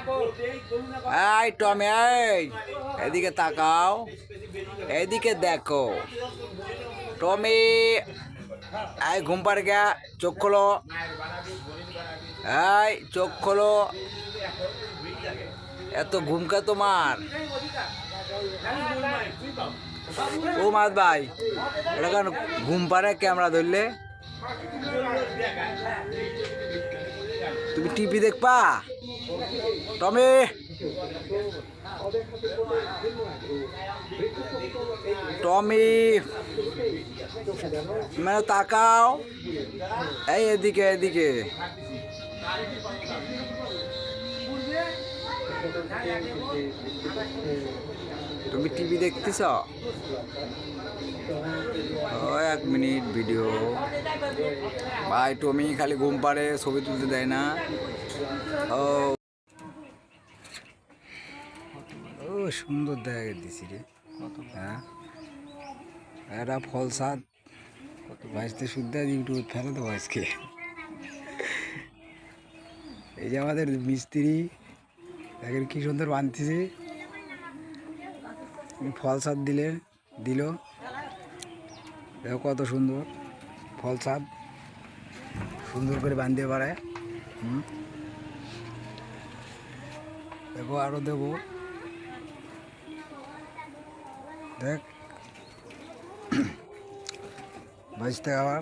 এই টমি, এই এদিকে তাকাও, এদিকে দেখো টমি। এই ঘুম পাড়ে গিয়া চোখ খোলো, এই চোখ খোলো। এত ঘুমকা তোমার? ও মাদ ভাই, এটা কেন ঘুম পাড়ে ক্যামেরা ধরলে? তুমি টিভি দেখবা টমি? টমি মানে তাকাও, এই এদিকে এদিকে। তুমি টিভি দেখতেছ? ও 1 মিনিট ভিডিও। ভাই টমি খালি ঘুম পাড়ে, ছবি তুলতে দেয় না। ও ও সুন্দর দেখা দিছি রে। হ্যাঁ, এটা ফল সাদ ভাজতে শুদ্ধ ইউটিউব ফেলে দেবো আজকে। এই যে আমাদের মিস্ত্রি, দেখেন কি সুন্দর বানতেছে। ফল সাদ দিল, দেখো কত সুন্দর ফল সাদ, সুন্দর করে বাঁধতে পারে। দেখো আরো দেবো, দেখ ভাজতে আবার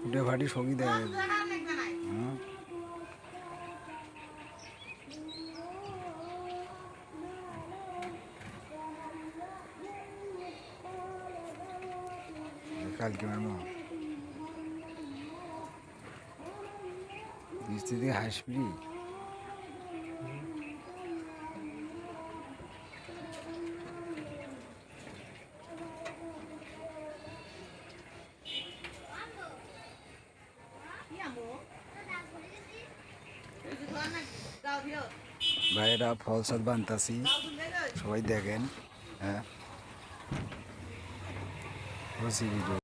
উঠে ফাটি সবই দেয়। কালকে মারমো মিস্ত্রি থেকে হাসবি। ভাই এটা ফল সাদ বানতাছি, সবাই দেখেন। হ্যাঁ, ভিডিও।